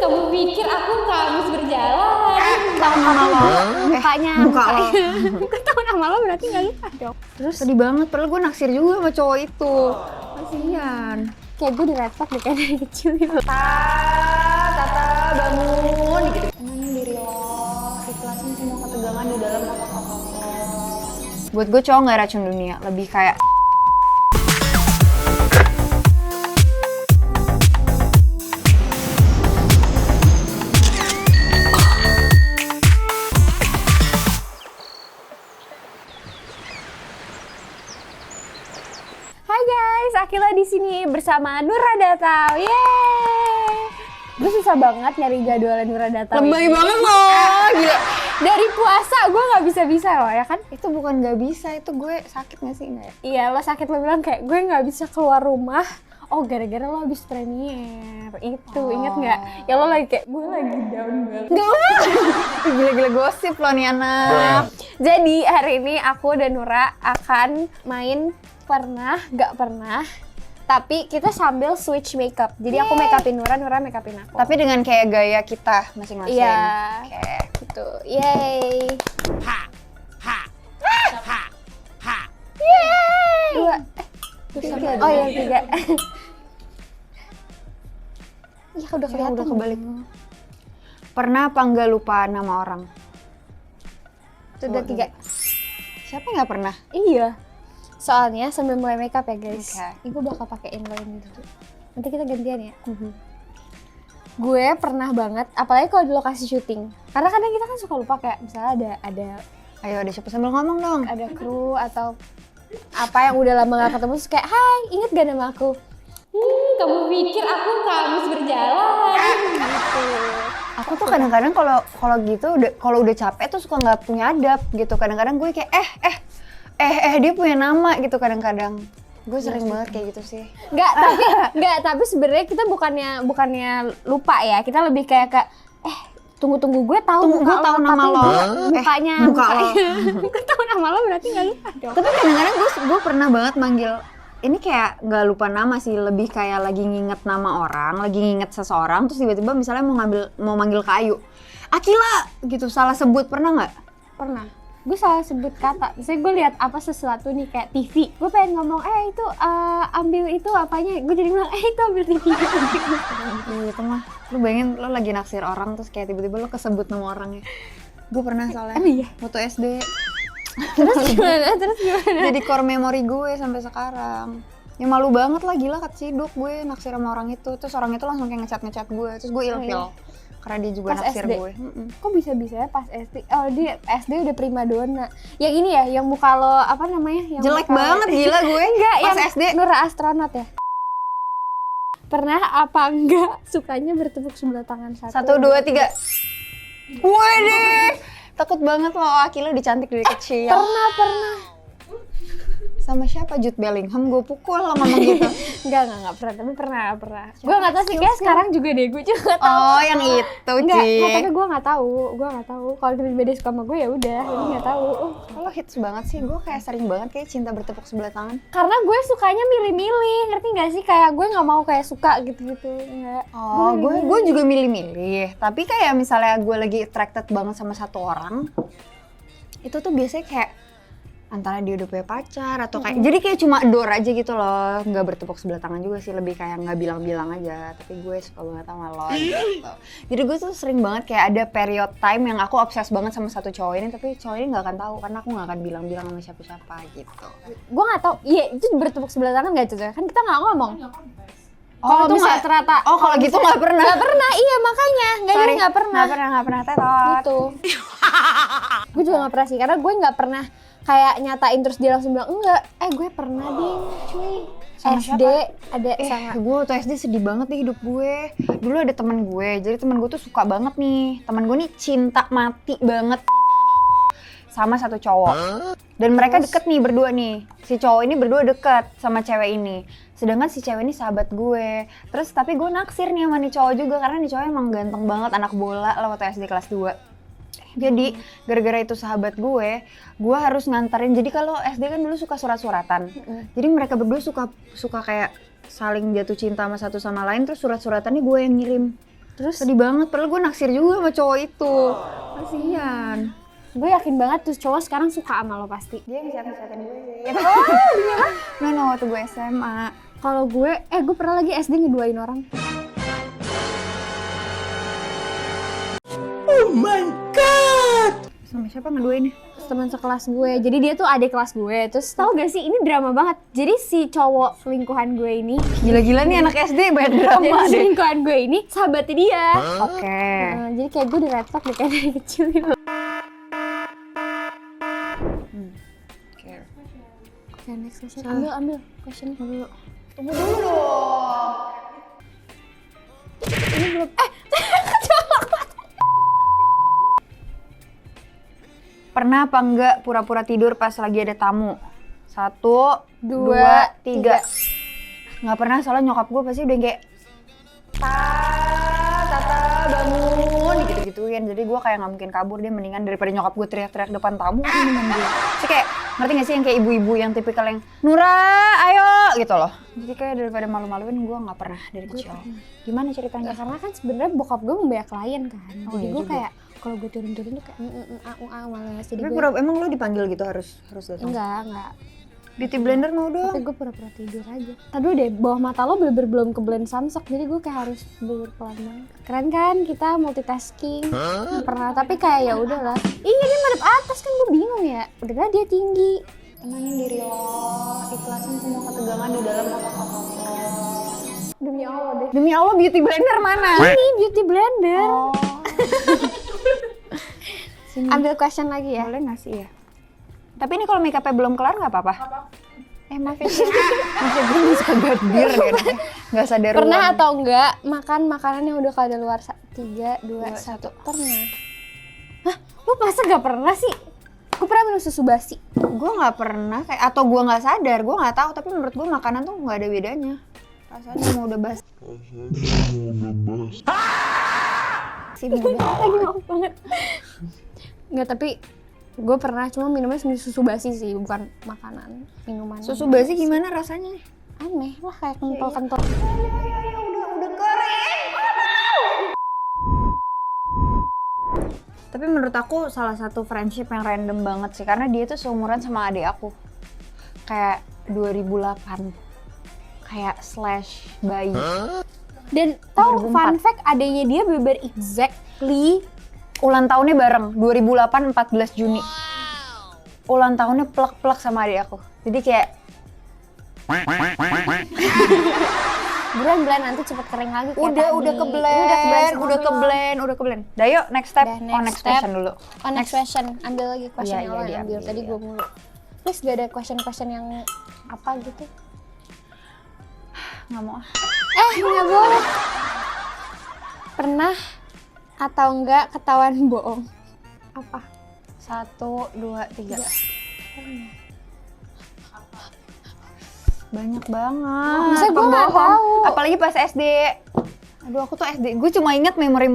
Kamu pikir aku kamus berjalan? Tahu nama lo? Mukanya. Aku tahu nama lo berarti nggak lupa dong. Terus sedih banget, padahal gue naksir juga sama cowok itu. Kasihan. Kayak gue di red flag deh kayak dari kecil gitu. Tata, bangun gitu. Tenangin diri lo, ikhlasin semua ketegangan di dalam otak-otak lo. Buat gue cowok nggak racun dunia, lebih kayak Hai guys, Akila di sini bersama Nura Data. Yeay! Gue susah banget nyari jadwal Nura Data. lebay banget loh, gila. Dari puasa gue nggak bisa loh ya kan? Itu bukan nggak bisa, itu gue sakit nggak sih? Nggak ya? Iya, lo sakit, lo bilang kayak gue nggak bisa keluar rumah. Oh, gara-gara lo habis premier. Itu, inget nggak? Ya lo lagi kayak, gue lagi down banget. Gak usah. Gila-gila gosip loh nih anak. Jadi hari ini aku dan Nura akan main pernah, gak pernah. Tapi kita sambil switch makeup. Jadi aku makeupin Nura, Nura makeupin aku. Tapi dengan kayak gaya kita masing-masing. Iya, Oke. gitu. Yeay. Dua. Tiga. Oh iya, tiga. Iya, udah kelihatan. Udah kebalik. Pernah apa nggak lupa nama orang? Itu udah tiga. Siapa nggak pernah? Iya. Soalnya sambil mulai makeup ya guys. Oke. Ibu bakal pakein lo ini dulu. Nanti kita gantian ya. Gue pernah banget, apalagi kalau di lokasi syuting. Karena kadang kita kan suka lupa kayak misalnya ada Ayo ada siapa sambil ngomong dong. ada kru atau apa yang udah lama gak ketemu terus kayak, hai, inget gak nama aku? Kamu pikir aku kamus berjalan? Gitu. Aku tuh kadang-kadang kalau gitu kalau udah capek tuh suka nggak punya adab gitu. Kadang-kadang gue kayak dia punya nama gitu kadang-kadang. Gue sering banget kayak gitu sih. Tapi sebenarnya kita bukannya lupa ya. Kita lebih kayak tunggu gue tahu nama lo. Mukanya. Gue tahu nama lo berarti nggak lupa dong. Tapi kadang-kadang gue pernah banget manggil, ini kayak nggak lupa nama sih, lebih kayak lagi nginget nama orang, lagi nginget seseorang, terus tiba-tiba misalnya mau manggil Kayu, Akila gitu, salah sebut, pernah nggak? Pernah. Gue salah sebut kata. Misalnya gue lihat apa sesuatu nih kayak TV. Gue pengen ngomong, itu ambil itu apanya. Gue jadi bilang, itu ambil TV. Gitu mah. Lu bayangin lo lagi naksir orang terus kayak tiba-tiba lo kesebut nama orangnya. Gue pernah soalnya. Iya. Waktu SD. Terus gimana? Jadi core memory gue sampai sekarang. Ya malu banget lah, gila keciduk gue naksir sama orang itu. Terus orang itu langsung kayak ngecat gue. Terus gue ilfil. Karena dia juga pas naksir SD. gue. Kok bisa-bisa ya pas SD? Oh, dia SD udah primadona. Yang ini ya, yang muka lo apa namanya? Yang Jelek banget gila gue. Enggak, pas yang SD. Nura astronot ya. Pernah apa enggak sukanya bertepuk sebelah tangan? 1, 2, 3. Waduh, takut banget loh Akila dicantik dari kecil. Pernah. Sama siapa? Jude Bellingham, gue pukul lo ngomong gitu. Enggak pernah, tapi pernah. Gue nggak tahu sih, kayak sekarang juga deh, gue juga nggak tahu. Oh, yang itu, Enggak, Ci. tapi gue nggak tahu. Kalau tiba-tiba dia suka sama gue ya udah, jadi nggak tahu. Lo hits banget sih, gue kayak sering banget kayak cinta bertepuk sebelah tangan. Karena gue sukanya milih-milih, ngerti nggak sih? Kayak gue nggak mau kayak suka gitu-gitu, enggak. Oh, gue juga milih-milih. Tapi kayak misalnya gue lagi attracted banget sama satu orang, itu tuh biasanya kayak antara dia udah punya pacar atau kayak jadi kayak cuma adore aja gitu loh, nggak bertepuk sebelah tangan juga sih, lebih kayak nggak bilang-bilang aja, tapi gue suka banget sama lo gitu. Jadi gue tuh sering banget kayak ada period time yang aku obses banget sama satu cowok ini, tapi cowok ini nggak akan tahu karena aku nggak akan bilang-bilang sama siapa-siapa gitu. Gue nggak tahu, iya itu bertepuk sebelah tangan nggak Cucu? Kan kita nggak ngomong. Oh, itu nggak ternyata. Oh, kalau gitu nggak pernah. Nggak pernah, iya makanya. Nggak pernah. Nggak pernah tetot. Gitu. Gue juga nggak pernah sih, karena gue nggak pernah kayak nyatain terus dia langsung bilang enggak. Gue pernah ding, cuy. Sama SD ada sama. Gue waktu SD sedih banget nih hidup gue. Dulu ada teman gue, jadi teman gue tuh suka banget nih. Teman gue nih cinta mati banget sama satu cowok. Dan mereka deket nih berdua nih. Si cowok ini berdua deket sama cewek ini. Sedangkan si cewek ini sahabat gue. Terus tapi gue naksir nih sama nih cowok juga karena nih cowok emang ganteng banget, anak bola lah waktu SD kelas 2. Jadi gara-gara itu sahabat gue harus nganterin. Jadi kalau SD kan dulu suka surat-suratan. Jadi mereka berdua suka kayak saling jatuh cinta sama satu sama lain, terus surat-suratannya gue yang ngirim. Terus Sedih banget, padahal gue naksir juga sama cowok itu. Kasihan. gue yakin banget tuh cowok sekarang suka sama lo pasti. Dia yang siatin gue. No, waktu gue SMA. Kalau gue pernah lagi SD ngeduain orang. Oh my god! Sama siapa ngeduainnya? Teman sekelas gue, jadi dia tuh adik kelas gue. Terus tau gak sih, ini drama banget. Jadi si cowok selingkuhan gue ini, Gila-gila nih anak SD banyak jadi drama deh. selingkuhan gue ini sahabatnya dia. Oke. Jadi kayak gue diretok deh kayak dari kecil gitu. Oke, next question. Ambil question dulu. Tunggu dulu dong. Ini belum. Pernah apa enggak pura-pura tidur pas lagi ada tamu? 1, 2, 3. Nggak pernah, soalnya nyokap gue pasti udah kayak Tata bangun gitu-gituin. Jadi gue kayak nggak mungkin kabur, dia mendingan daripada nyokap gue teriak-teriak depan tamu, mendingan gue. Jadi kayak ngerti nggak sih yang kayak ibu-ibu yang tipikal yang Nura ayo gitu loh. Jadi kayak daripada malu-maluin gue nggak pernah dari kecil. Gimana ceritanya? Ya, karena kan sebenarnya bokap gue membayar klien kan. Oh, Jadi iya gue juga. kayak kalau gue turun-turun tuh kayak malas. Jadi Tapi gue emang lo dipanggil gitu harus datang? enggak. Beauty blender mau dong. Tapi gue pura-pura tidur aja. Tadi deh, bawah mata lo bener-bener belum ke blend samsak, jadi gue kayak harus pelan banget. Keren kan kita multitasking. Pernah, tapi kayak ya udahlah. Iya dia madep atas kan, gue bingung ya. Udahlah dia tinggi. Tenangin diri lo, ikhlasin semua ketegangan di dalam otak lo. Demi Allah deh. Demi Allah, beauty blender mana? Ini beauty blender. Oh. Sini. Ambil question lagi ya. Boleh nggak sih ya? Tapi ini kalau make up-nya belum kelar nggak apa-apa? Maaf ya. Maksudnya gue bisa gadir kan? Nggak sadar Pernah ruang. atau enggak makan makanan yang udah kadaluar 3, 2, 1. Pernah. Hah? Lu masa gak pernah sih? Gue pernah minum susu basi. Gue nggak pernah, kayak atau gue nggak sadar, gue nggak tahu. Tapi menurut gue makanan tuh nggak ada bedanya. Rasanya mau udah basi. Sih mau Lagi maaf banget. Enggak, tapi gue pernah cuma minumnya susu basi sih, bukan makanan, minuman. Susu basi gimana rasanya? Aneh lah, kayak kental-kental. Udah kering. Tapi menurut aku salah satu friendship yang random banget sih, karena dia tuh seumuran sama adik aku. Kayak 2008. Kayak slash bayi. Dan tahu 2004. fun fact, adanya dia bener exactly Ulang tahunnya bareng, 2008 14 Juni. Ulang tahunnya plek-plek sama adik aku. Jadi kayak bulan-bulan nanti cepet kering lagi kayak tadi. udah ke blend. Dah yuk, next step. Udah, Next step. question dulu. Oh, next question. Ambil lagi question Iya, yang lo iya, yang ambil. diambil, Tadi iya. gue mulu. Terus gak ada question-question yang apa gitu? Nggak mau. Nggak boleh. Pernah atau enggak ketahuan bohong? Apa? 1, 2, 3. Banyak banget. Masa gue nggak pembohong. tahu? Apalagi pas SD. Aduh, aku tuh SD. Gue cuma inget memori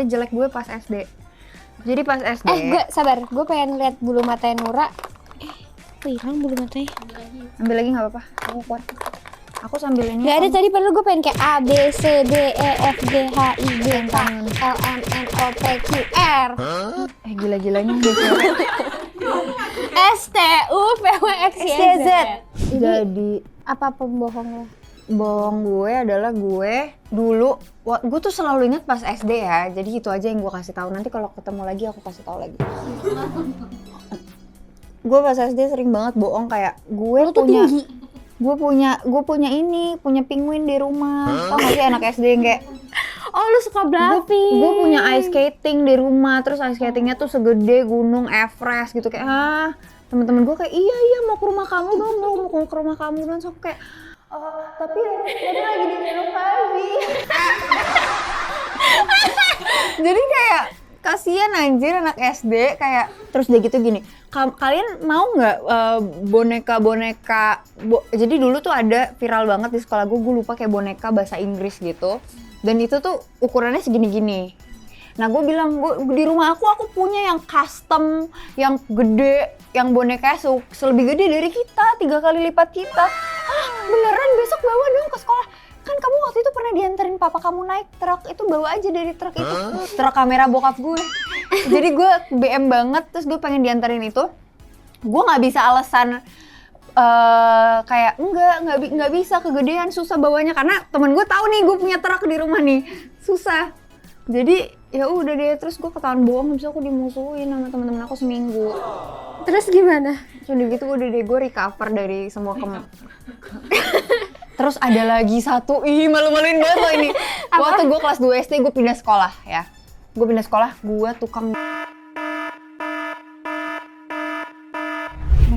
jelek gue pas SD. Jadi pas SD. Gue sabar. Gue pengen lihat bulu matanya Nura. Kok hilang bulu matanya? Ambil lagi nggak apa-apa. Aku kuat. Aku sambil ini. Gak ada tadi, padahal gue pengen kayak A, B, C, D, E, F, G, H, I, J, K, L, M, N, O, P, Q, R. Gila-gilanya S, T, U, V, W, X, Y, Z. Jadi Apa pembohong lo? bohong gue adalah gue dulu, gue tuh selalu inget pas SD ya. Jadi itu aja yang gue kasih tahu. Nanti kalau ketemu lagi aku kasih tahu lagi. Gue pas SD sering banget bohong, kayak gue Lo tuh punya tinggi. gue punya penguin di rumah. Tau gak sih anak SD yang kayak Oh, lu suka bluffing. gue punya ice skating di rumah, terus ice skatingnya tuh segede gunung Everest gitu, kayak temen-temen gue kayak iya mau ke rumah kamu dong, mau ke rumah kamu dong. So kayak tapi lagi direnovasi. Jadi kayak kasihan anjir anak SD, kayak terus dia gitu gini. Kalian mau nggak boneka-boneka? Jadi dulu tuh ada viral banget di sekolah gue lupa, kayak boneka bahasa Inggris gitu. Dan itu tuh ukurannya segini-gini. Nah gue bilang, di rumah aku punya yang custom, yang gede, yang bonekanya lebih gede dari kita, 3 kali lipat kita. Beneran besok bawa dong ke sekolah. Kan kamu waktu itu pernah dianterin papa kamu naik truk, itu bawa aja dari truk itu. Truk kamera bokap gue. Jadi gue BM banget, terus gue pengen dianterin itu. Gue nggak bisa alasan kayak nggak bisa, kegedean, susah bawanya, karena temen gue tahu nih gue punya truk di rumah nih, susah. Jadi ya udah deh, terus gue ketahuan bohong, habis itu aku dimusuhin sama teman-teman aku seminggu. Terus gimana? Udah gitu udah deh, gue recover dari semua Terus ada lagi satu, malu-maluin banget loh ini. Waktu gue kelas 2 SD gue pindah sekolah ya. Gue pindah sekolah, gue tukang.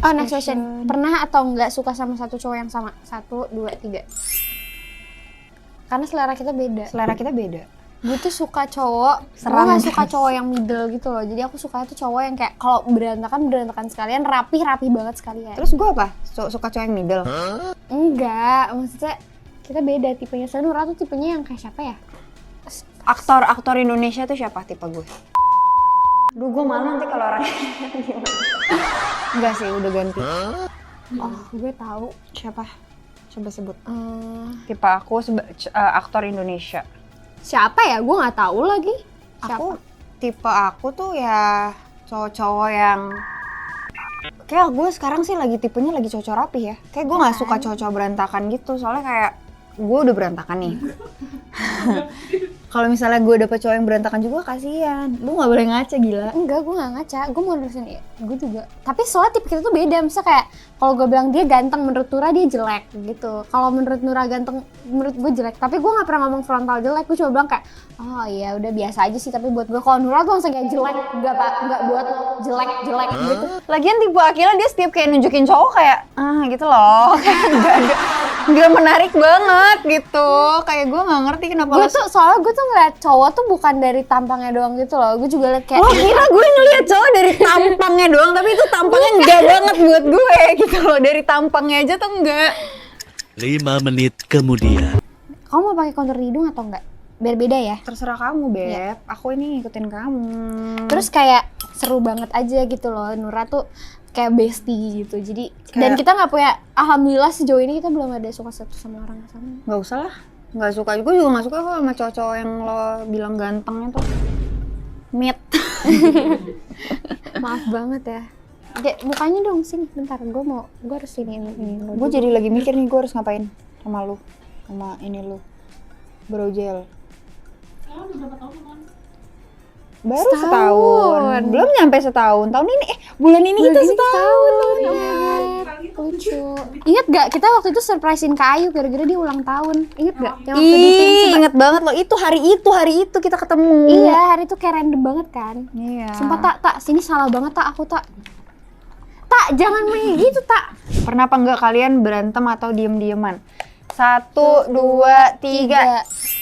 Oh, next question. Pernah atau enggak suka sama satu cowok yang sama? 1, 2, 3. Karena selera kita beda. Selera kita beda. Gue tuh suka cowok, gue gak suka cowok yang middle gitu loh. Jadi aku suka tuh cowok yang kayak kalau berantakan sekalian, rapi banget sekalian. Terus gue apa? Suka cowok yang middle? Enggak, maksudnya kita beda tipenya. Soalnya Nura tuh tipenya yang kayak siapa ya? Aktor Indonesia tuh siapa tipe gue? Duh, gue malu nanti kalau orang enggak sih, udah ganti. Oh, gue tahu. Siapa? Coba sebut. Tipe aku aktor Indonesia. Siapa ya? Gue nggak tahu lagi. Siapa? Tipe aku tuh ya cowok-cowok yang kayak gue sekarang sih lagi tipenya lagi cowok rapi ya. Kayak gue nggak suka cowok-cowok berantakan gitu, soalnya kayak gue udah berantakan nih. Kalau misalnya gue dapet cowok yang berantakan juga kasihan. Lu nggak boleh ngaca, gila. Enggak, gue nggak ngaca. Gue mau nerusin ya. Gue juga. Tapi soalnya tipe kita tuh beda. Misalnya kayak kalau gue bilang dia ganteng, menurut Nura dia jelek gitu. Kalau menurut Nura ganteng, menurut gue jelek. Tapi gue nggak pernah ngomong frontal jelek. Gue cuma bilang kayak, oh iya udah biasa aja sih. Tapi buat gue kalau Nura tuh langsung kayak jelek. Enggak buat lo jelek gitu. Lagian tipe Akila dia setiap kayak nunjukin cowok kayak gitu loh. Nggak menarik banget gitu. Kayak gue nggak ngerti kenapa. Soalnya gue tuh ngeliat cowok tuh bukan dari tampangnya doang gitu loh. Gue juga liat kayak lo kira gue ngeliat cowok dari tampangnya doang, tapi itu tampangnya enggak banget buat gue gitu loh. Dari tampangnya aja tuh enggak. 5 menit kemudian. kamu mau pakai kontur hidung atau enggak? Biar beda ya. Terserah kamu, Beb. Ya. Aku ini ngikutin kamu. Terus kayak seru banget aja gitu loh. Nura tuh kayak bestie gitu. Jadi dan kita nggak punya, alhamdulillah sejauh ini kita belum ada suka satu sama orang sama. Nggak usah lah. Nggak suka. Gue juga nggak suka kok sama cowok-cowok yang lo bilang gantengnya tuh. Mit. Maaf banget ya. Mukanya dong sini bentar. Gue harus ini. Gue jadi lagi mikir nih gue harus ngapain sama lu, sama ini lu. Brojel. Baru setahun. Belum nyampe setahun. Tahun ini bulan ini kita setahun. Lucu. Ingat gak kita waktu itu surprisein Kak Ayu gara-gara dia ulang tahun. Ingat gak? Yang waktu di Prinsip. Inget banget loh. Itu hari itu kita ketemu. Iya, hari itu kayak random banget kan. Iya. Sumpah tak sini salah banget aku tak. Tak, jangan main gitu tak. Pernah apa enggak kalian berantem atau diem-dieman? 1, 2, 3.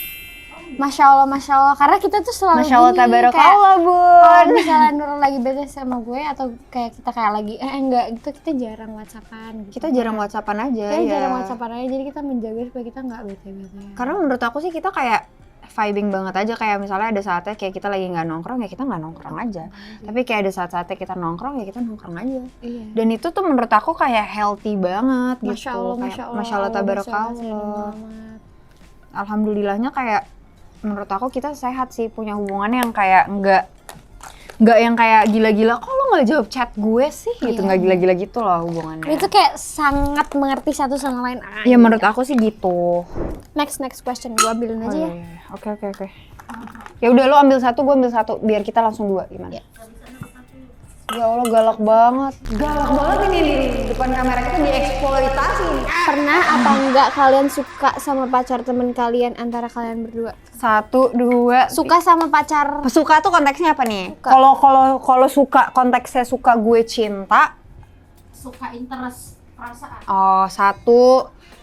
Masya Allah. Karena kita tuh selalu Masya Allah, gini, tabarakallah, kayak, Bun. kalau misalnya Nurul lagi bete sama gue atau kayak kita kayak lagi enggak gitu, kita jarang whatsappan gitu. Kita jarang whatsappan aja Kita ya. jarang whatsappan aja, jadi kita menjaga supaya kita nggak bete-bete. Karena menurut aku sih kita kayak vibing banget aja, kayak misalnya ada saatnya kayak kita lagi nggak nongkrong ya kita nggak nongkrong aja. Tapi kayak ada saat-saatnya kita nongkrong ya kita nongkrong aja. Iya. Dan itu tuh menurut aku kayak healthy banget gitu. Masya Allah, Masya Allah tabarakallah. Alhamdulillahnya kayak menurut aku kita sehat sih, punya hubungan yang kayak nggak yang kayak gila-gila, kok lo nggak jawab chat gue sih gitu, nggak gila-gila gitu loh hubungannya. Itu kayak sangat mengerti satu sama lain. Ya menurut aku sih gitu. Next question, gue ambilin aja ya. Oke. Ya udah lo ambil satu, gue ambil satu, biar kita langsung 2 gimana? Ya Allah galak banget ini di depan kamera kita dieksploitasi nih. Pernah apa enggak kalian suka sama pacar temen kalian antara kalian berdua? 1, 2. Suka sama pacar. Suka tuh konteksnya apa nih? Kalau suka konteksnya suka gue cinta. Suka interest perasaan. Oh 1,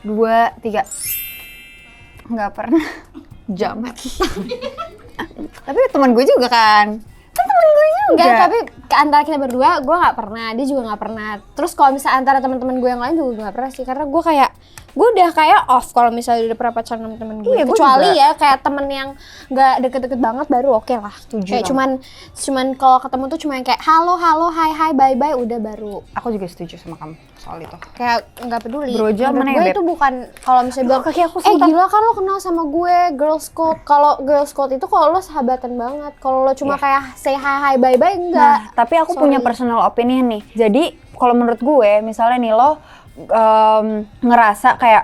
2, 3. Nggak pernah. Jamet. Tapi teman gue juga kan. Enggak, tapi antara kita berdua gue nggak pernah, dia juga nggak pernah. Terus kalau misalnya antara teman-teman gue yang lain juga nggak pernah sih, karena gue kayak gue udah kayak off kalau misalnya udah pernah pacaran sama temen gue. Iya, gue Kecuali juga. ya kayak temen yang nggak deket-deket banget baru oke lah. Setuju Kayak banget. cuman kalau ketemu tuh cuma yang kayak halo, hai, bye udah baru. Aku juga setuju sama kamu soal itu. Kayak nggak peduli. Broja Menurut mana ya, gue Beb? itu bukan kalau misalnya bilang kaki aku sebentar. gila kan lo kenal sama gue girls code. Kalau girls code itu kalau lo sahabatan banget. Kalau lo cuma kayak say hi bye enggak. Nah, tapi aku punya Sorry. personal opinion nih. Jadi kalau menurut gue, misalnya nih lo ngerasa kayak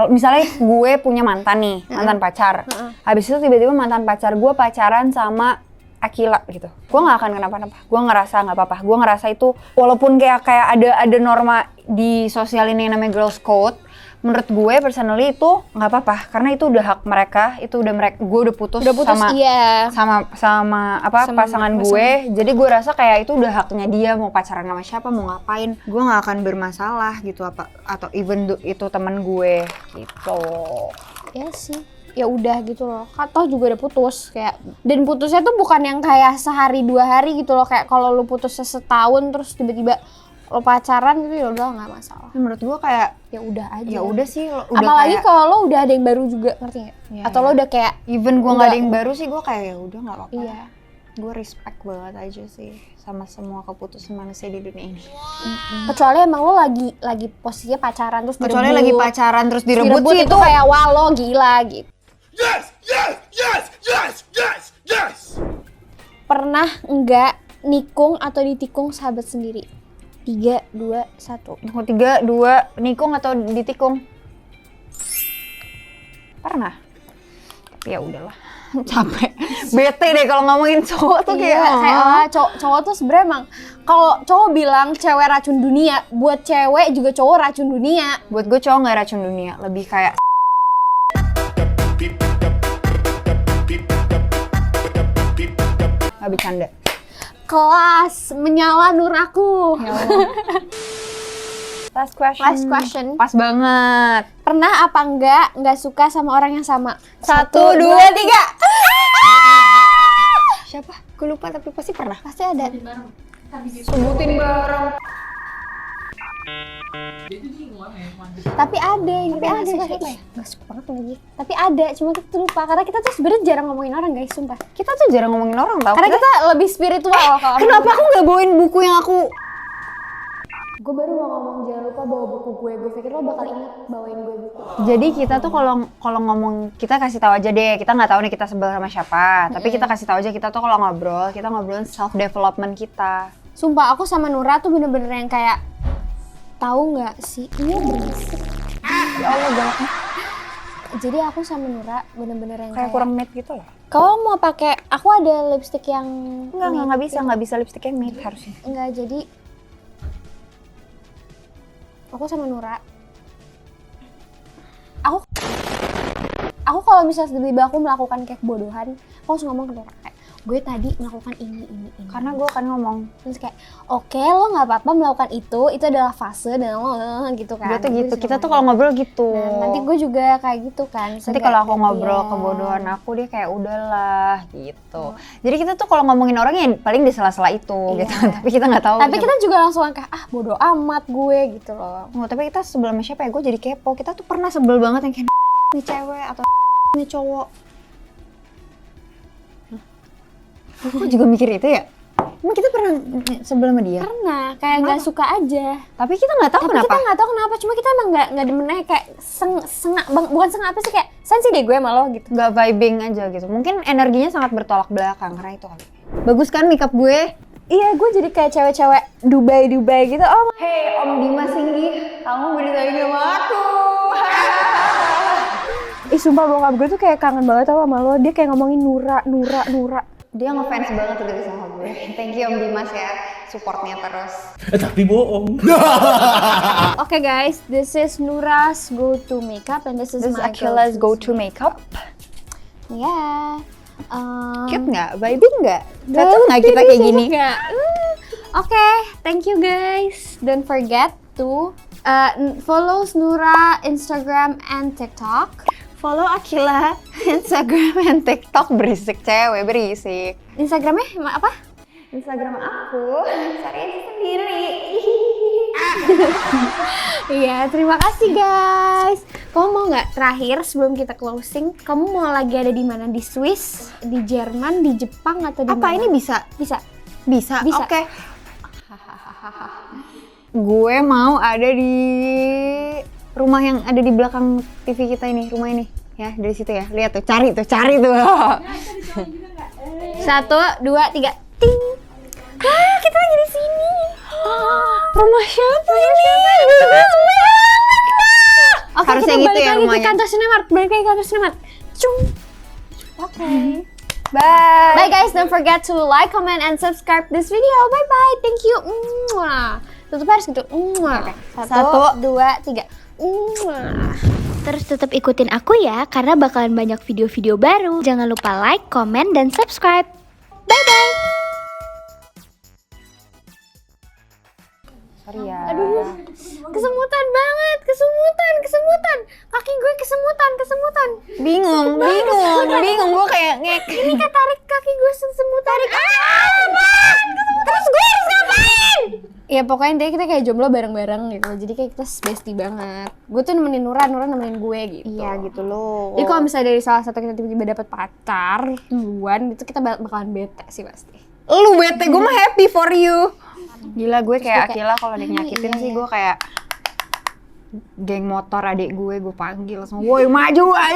misalnya gue punya mantan nih, mantan pacar. Habis itu tiba-tiba mantan pacar gue pacaran sama Akila gitu. Gue nggak akan kenapa-napa. Gue ngerasa nggak apa-apa. Gue ngerasa itu walaupun kayak ada norma di sosial ini yang namanya girls code. Menurut gue personally itu nggak apa-apa karena itu udah hak mereka. Itu udah gue udah putus sama iya. sama Sama pasangan gue. Jadi gue rasa kayak itu udah haknya dia mau pacaran sama siapa, mau ngapain. Gue nggak akan bermasalah gitu atau even itu teman gue gitu. Ya sih. Ya udah gitu loh. Atau juga udah putus kayak dan putusnya tuh bukan yang kayak sehari 2 hari gitu loh. Kayak kalau lu putusnya setahun terus tiba-tiba lo pacaran gitu ya udah nggak masalah. Menurut gue kayak Ya udah aja. ya udah sih lo udah Apalagi kayak, kalau lo udah ada yang baru juga, ngerti nggak? Iya, Atau lo udah kayak even gue nggak udah- ada yang baru sih gue kayak ya udah nggak apa-apa. iya. Gue respect banget aja sih sama semua keputusan manusia di dunia ini. Kecuali emang lo lagi posisinya pacaran terus Kecuali direbut. lagi pacaran terus direbut sih itu kayak wah lo gila gitu. Yes! Pernah enggak nikung atau ditikung sahabat sendiri? 3, 2, 1. 3, 2, nikung atau ditikung? Pernah. Tapi ya udahlah. Capek. Bete deh kalau ngomongin cowok tuh Iya, kayak cowok tuh sebenarnya emang kalau cowok bilang cewek racun dunia, buat cewek juga cowok racun dunia. buat gue cowok nggak racun dunia, lebih kayak nggak bercanda. Kelas menyala nur aku. Ya Allah. Last question. Last question. Pas banget. Pernah apa enggak suka sama orang yang sama? 1, 2, 3. Siapa? Gue lupa tapi pasti pernah. Pasti ada. Sebutin bareng. Tapi ada yang kita ada siapa ya? Gak suka banget lagi. Tapi ada, cuma kita tuh lupa karena kita tuh sebenarnya jarang ngomongin orang guys, sumpah. Kita tuh jarang ngomongin orang tau. Karena kita lebih spiritual kalau Kenapa aku nggak bawain buku yang aku? Gue baru mau ngomong jangan lupa bawa buku gue. Gue pikir lo bakal inget bawain gue buku. Jadi kita tuh kalau ngomong kita kasih tahu aja deh. Kita nggak tahu nih kita sebel sama siapa. Tapi kita kasih tahu aja kita tuh kalau ngobrol kita ngobrolin self development kita. Sumpah aku sama Nura tuh bener-bener yang kayak tahu nggak sih? Iya berisik. Ya Allah galaknya. Jadi aku sama Nura bener-bener yang Kayak kurang matte gitu loh. Kalau mau pakai, aku ada lipstick yang Nggak bisa lipstiknya matte harusnya. enggak, jadi aku sama Nura. Aku kalau misalnya tiba-tiba aku melakukan kayak kebodohan, aku langsung ngomong ke Nura kayak gue tadi melakukan ini. Karena gue akan ngomong. Terus kayak oke, lo nggak apa-apa melakukan itu adalah fase dan lo gitu kan. Berarti gitu. Gue Kita suka tuh kalau ngobrol gitu. Nah, nanti gue juga kayak gitu kan. Nanti kalau aku ngobrol kebodohan aku dia kayak udahlah gitu. Jadi kita tuh kalau ngomongin orang ya paling di sela-sela itu gitu. Tapi kita nggak tahu. Tapi kita juga langsung kayak bodo amat gue gitu loh. Oh, tapi kita sebel sama siapa ya? Gue jadi kepo. Kita tuh pernah sebel banget yang kayak nih cewek atau nih cowok. Aku juga mikir itu ya. Emang kita pernah sebel sama dia? Karena kayak nggak suka aja. Tapi kita nggak tahu Tapi kenapa. kita nggak tahu kenapa. Cuma kita emang nggak demennya kayak sengak bukan sengak apa sih, kayak sensi deh gue sama lo gitu. Nggak vibing aja gitu. Mungkin energinya sangat bertolak belakang karena itu kali. Bagus kan makeup gue? Iya, gue jadi kayak cewek-cewek Dubai gitu. Oh, Hey Om Dimas Singgi, kamu beritain sama aku. sumpah bokap gue tuh kayak kangen banget tau sama lo. Dia kayak ngomongin Nura. Dia ngefans banget gitu sama gue. Thank you Om Dimas ya, supportnya terus. Tapi bohong. Oke guys, this is Nura's go-to makeup and this is This is my Akila's go-to makeup. Yeah. Cute nggak? Vibing nggak? Cocok nggak kita kayak gini? Oke, thank you guys. Don't forget to follow Nura Instagram and TikTok. Follow Akila Instagram and TikTok. Berisik cewek, berisik. Instagramnya apa? Instagram aku cari sendiri. Iya, terima kasih guys. Kamu mau nggak terakhir sebelum kita closing? Kamu mau lagi ada di mana? Di Swiss, di Jerman, di Jepang atau di Apa mana? ini bisa? Bisa. Bisa. Bisa. Oke. Gue mau ada di rumah yang ada di belakang TV kita ini, rumah ini. Ya, dari situ ya. Lihat tuh, cari tuh. 1, 2, 3. Ting. Ah, kita lagi di sini. Rumah siapa ini? Oke, Harus kita yang balik itu ya lagi rumahnya. ke kantor Cinemark. Balik lagi ke kantor Cinemark. Cung. Oke. Bye. Bye guys, don't forget to like, comment, and subscribe this video. Bye bye, thank you. Mwah. Tutup harus gitu. Mwah. 1, 2, 3. Mwah. Terus tetap ikutin aku ya, karena bakalan banyak video-video baru. Jangan lupa like, komen, dan subscribe. Bye-bye! Sorry ya. Aduh, kesemutan banget, kesemutan. Kaki gue kesemutan. Bingung. Gue kayak ngek. Ini ketarik kaki gue kesemutan. Terus gue harus ngapain? Ya pokoknya deh kita kayak jomblo bareng-bareng gitu. Jadi kayak kita bestie banget. Gue tuh nemenin Nura nemenin gue gitu. Iya gitu loh. Jadi kalau misalnya dari salah satu kita tiba-tiba dapet pacar duluan, itu kita bakalan bete sih pasti. Lu bete, gue mah happy for you. Gila, gue kayak Akila kalau ada yang nyakitin iya, sih gue kayak geng motor adik gue panggil langsung, woi maju ayo.